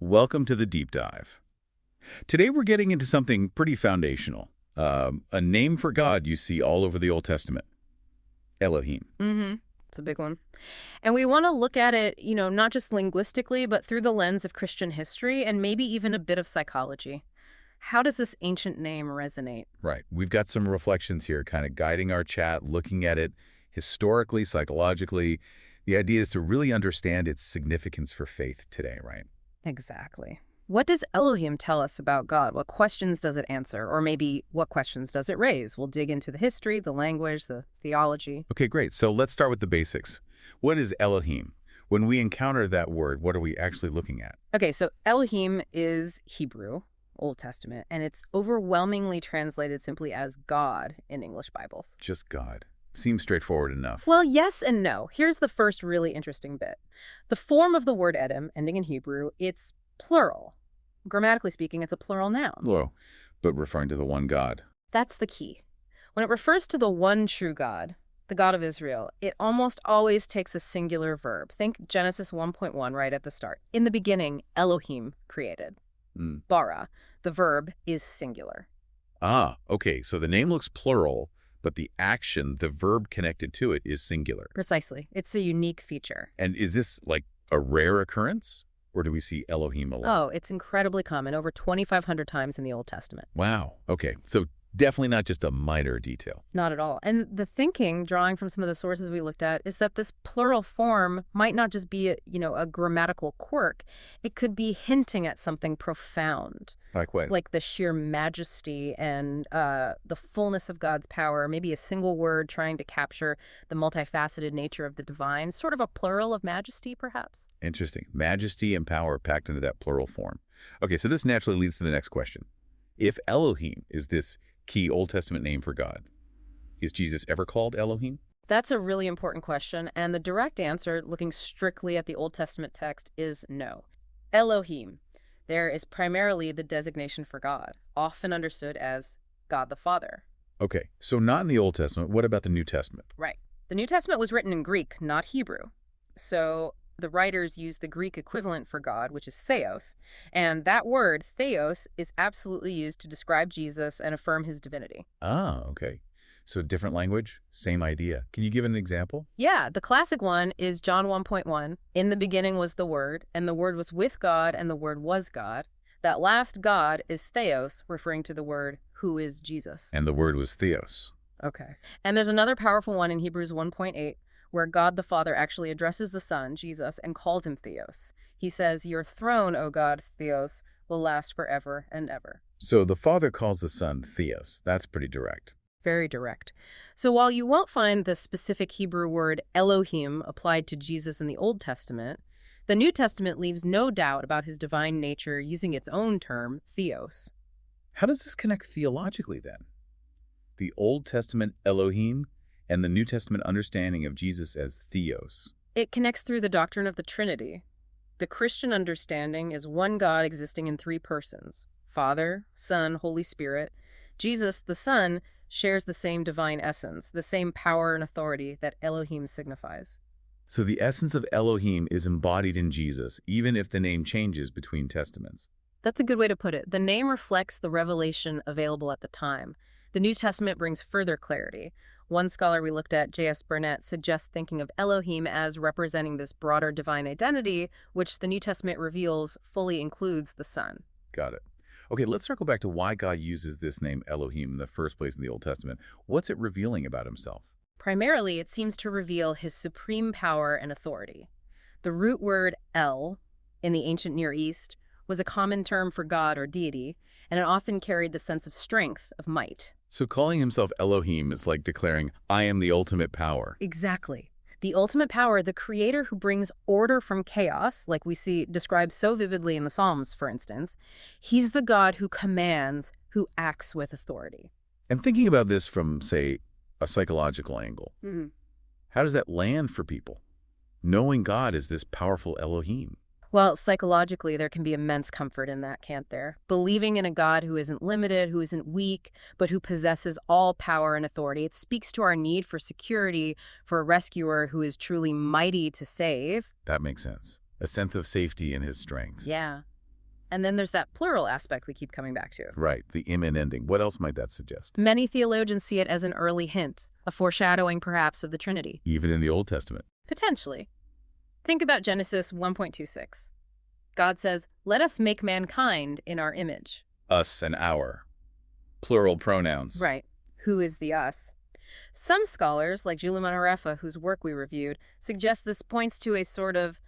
Welcome to the deep dive. Today we're getting into something pretty foundational. A name for God you see all over the Old Testament. Elohim. Mm-hmm. It's a big one. And we want to look at it, not just linguistically, but through the lens of Christian history and maybe even a bit of psychology. How does this ancient name resonate? Right. We've got some reflections here kind of guiding our chat, looking at it historically, psychologically. The idea is to really understand its significance for faith today, right? Exactly. What does Elohim tell us about God? What questions does it answer? Or maybe what questions does it raise? We'll dig into the history, the language, the theology. Okay, great. So let's start with the basics. What is Elohim? When we encounter that word, what are we actually looking at? Okay, so Elohim is Hebrew, Old Testament, and it's overwhelmingly translated simply as God in English Bibles. Just God. Seems straightforward enough. Well, yes and no. Here's the first really interesting bit. The form of the word Edom, ending in Hebrew, it's plural. Grammatically speaking, it's a plural noun. Hello, but referring to the one God. That's the key. When it refers to the one true God, the God of Israel, it almost always takes a singular verb. Think Genesis 1.1 right at the start. In the beginning, Elohim created. Bara, the verb, is singular. Ah, okay. So the name looks plural, but the action, the verb connected to it, is singular. Precisely. It's a unique feature. And is this like a rare occurrence? Or do we see Elohim a lot? Oh, it's incredibly common, over 2,500 times in the Old Testament. Wow. Okay. So definitely not just a minor detail. Not at all. And the thinking, drawing from some of the sources we looked at, is that this plural form might not just be a grammatical quirk. It could be hinting at something profound. Like what? Like the sheer majesty and the fullness of God's power, maybe a single word trying to capture the multifaceted nature of the divine, sort of a plural of majesty, perhaps. Interesting. Majesty and power packed into that plural form. Okay, so this naturally leads to the next question. If Elohim is this key Old Testament name for God, is Jesus ever called Elohim? That's a really important question, and the direct answer, looking strictly at the Old Testament text, is no. Elohim. There is primarily the designation for God, often understood as God the Father. Okay, so not in the Old Testament. What about the New Testament? Right. The New Testament was written in Greek, not Hebrew. So the writers use the Greek equivalent for God, which is theos. And that word, theos, is absolutely used to describe Jesus and affirm his divinity. Ah, okay. So different language, same idea. Can you give an example? Yeah, the classic one is John 1.1. In the beginning was the Word, and the Word was with God, and the Word was God. That last God is theos, referring to the Word, who is Jesus. And the word was theos. Okay. And there's another powerful one in Hebrews 1.8, where God the Father actually addresses the Son, Jesus, and calls him theos. He says, "Your throne, O God, theos, will last forever and ever." So the Father calls the Son theos. That's pretty direct. Very direct. So while you won't find the specific Hebrew word Elohim applied to Jesus in the Old Testament, the New Testament leaves no doubt about his divine nature using its own term, theos. How does this connect theologically then? The Old Testament Elohim and the New Testament understanding of Jesus as theos. It connects through the doctrine of the Trinity. The Christian understanding is one God existing in three persons: Father, Son, Holy Spirit. Jesus, the Son, shares the same divine essence, the same power and authority that Elohim signifies. So the essence of Elohim is embodied in Jesus, even if the name changes between testaments. That's a good way to put it. The name reflects the revelation available at the time. The New Testament brings further clarity. One scholar we looked at, J.S. Burnett, suggests thinking of Elohim as representing this broader divine identity, which the New Testament reveals fully includes the Son. Got it. Okay, let's circle back to why God uses this name Elohim in the first place in the Old Testament. What's it revealing about himself? Primarily, it seems to reveal his supreme power and authority. The root word El in the ancient Near East was a common term for God or deity, and it often carried the sense of strength, of might. So calling himself Elohim is like declaring, I am the ultimate power. Exactly. The ultimate power, the creator who brings order from chaos, like we see described so vividly in the Psalms, for instance. He's the God who commands, who acts with authority. And thinking about this from, say, a psychological angle, how does that land for people? Knowing God is this powerful Elohim. Well, psychologically, there can be immense comfort in that, can't there? Believing in a God who isn't limited, who isn't weak, but who possesses all power and authority. It speaks to our need for security, for a rescuer who is truly mighty to save. That makes sense. A sense of safety in his strength. Yeah. And then there's that plural aspect we keep coming back to. Right, the im and ending. What else might that suggest? Many theologians see it as an early hint, a foreshadowing perhaps of the Trinity. Even in the Old Testament. Potentially. Think about Genesis 1.26. God says, "Let us make mankind in our image." Us and our. Plural pronouns. Right. Who is the us? Some scholars, like Julian Marefa, whose work we reviewed, suggest this points to a sort of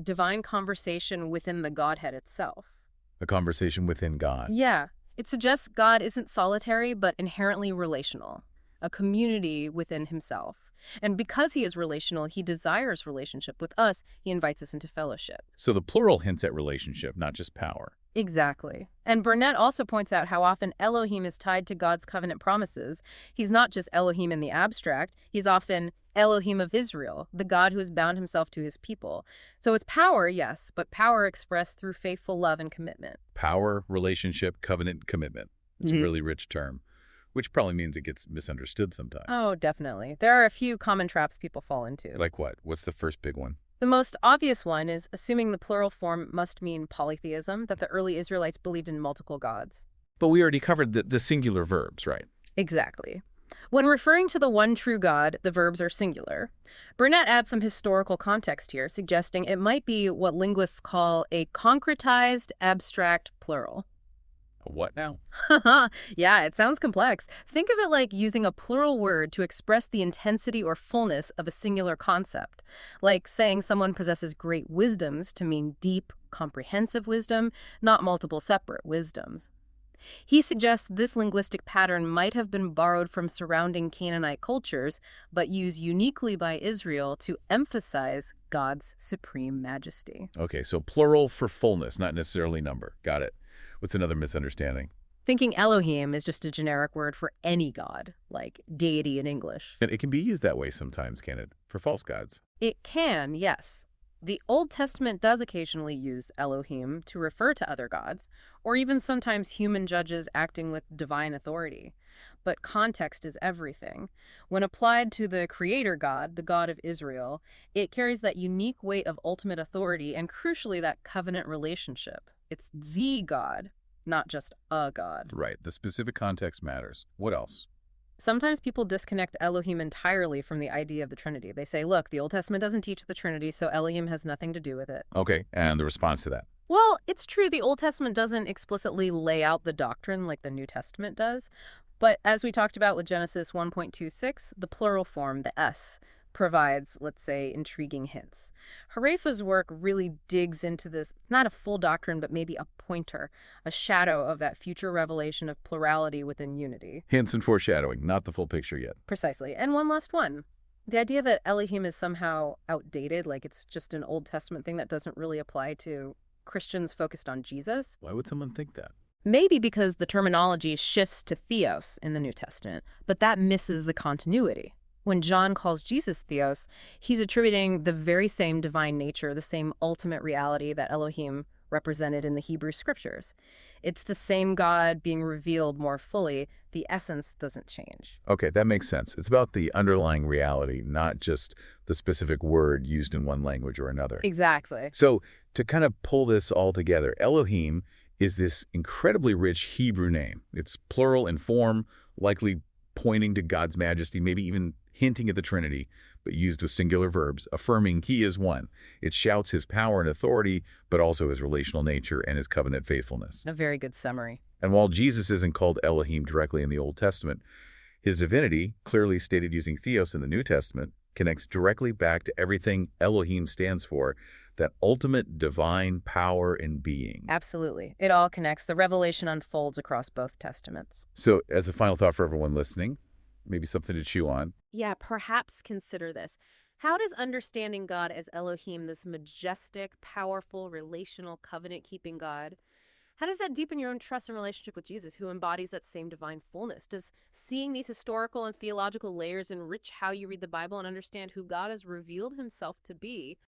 divine conversation within the Godhead itself. A conversation within God. Yeah. It suggests God isn't solitary, but inherently relational, a community within himself. And because he is relational, he desires relationship with us. He invites us into fellowship. So the plural hints at relationship, not just power. Exactly. And Burnett also points out how often Elohim is tied to God's covenant promises. He's not just Elohim in the abstract. He's often Elohim of Israel, the God who has bound himself to his people. So it's power, yes, but power expressed through faithful love and commitment. Power, relationship, covenant, commitment. It's a really rich term, which probably means it gets misunderstood sometimes. Oh, definitely. There are a few common traps people fall into. Like what? What's the first big one? The most obvious one is assuming the plural form must mean polytheism, that the early Israelites believed in multiple gods. But we already covered the singular verbs, right? Exactly. When referring to the one true God, the verbs are singular. Burnett adds some historical context here, suggesting it might be what linguists call a concretized abstract plural. What now? Yeah, it sounds complex. Think of it like using a plural word to express the intensity or fullness of a singular concept. Like saying someone possesses great wisdoms to mean deep, comprehensive wisdom, not multiple separate wisdoms. He suggests this linguistic pattern might have been borrowed from surrounding Canaanite cultures, but used uniquely by Israel to emphasize God's supreme majesty. Okay, so plural for fullness, not necessarily number. Got it. What's another misunderstanding? Thinking Elohim is just a generic word for any god, like deity in English. And it can be used that way sometimes, can it? For false gods. It can, yes. The Old Testament does occasionally use Elohim to refer to other gods, or even sometimes human judges acting with divine authority. But context is everything. When applied to the creator God, the God of Israel, it carries that unique weight of ultimate authority and, crucially, that covenant relationship. It's the God, not just a God. Right. The specific context matters. What else? Sometimes people disconnect Elohim entirely from the idea of the Trinity. They say, look, the Old Testament doesn't teach the Trinity, so Elohim has nothing to do with it. Okay, and the response to that? Well, it's true the Old Testament doesn't explicitly lay out the doctrine like the New Testament does. But as we talked about with Genesis 1.26, the plural form, the S, provides, let's say, intriguing hints. Harefa's work really digs into this, not a full doctrine, but maybe a pointer, a shadow of that future revelation of plurality within unity. Hints and foreshadowing, not the full picture yet. Precisely. And one last one. The idea that Elohim is somehow outdated, like it's just an Old Testament thing that doesn't really apply to Christians focused on Jesus. Why would someone think that? Maybe because the terminology shifts to theos in the New Testament, but that misses the continuity. When John calls Jesus theos, he's attributing the very same divine nature, the same ultimate reality that Elohim represented in the Hebrew scriptures. It's the same God being revealed more fully. The essence doesn't change. Okay, that makes sense. It's about the underlying reality, not just the specific word used in one language or another. Exactly. So to kind of pull this all together, Elohim is this incredibly rich Hebrew name. It's plural in form, likely pointing to God's majesty, maybe even hinting at the Trinity, but used with singular verbs, affirming he is one. It shouts his power and authority, but also his relational nature and his covenant faithfulness. A very good summary. And while Jesus isn't called Elohim directly in the Old Testament, his divinity, clearly stated using theos in the New Testament, connects directly back to everything Elohim stands for, that ultimate divine power and being. Absolutely. It all connects. The revelation unfolds across both testaments. So as a final thought for everyone listening, maybe something to chew on. Yeah, perhaps consider this. How does understanding God as Elohim, this majestic, powerful, relational, covenant-keeping God, how does that deepen your own trust and relationship with Jesus, who embodies that same divine fullness? Does seeing these historical and theological layers enrich how you read the Bible and understand who God has revealed himself to be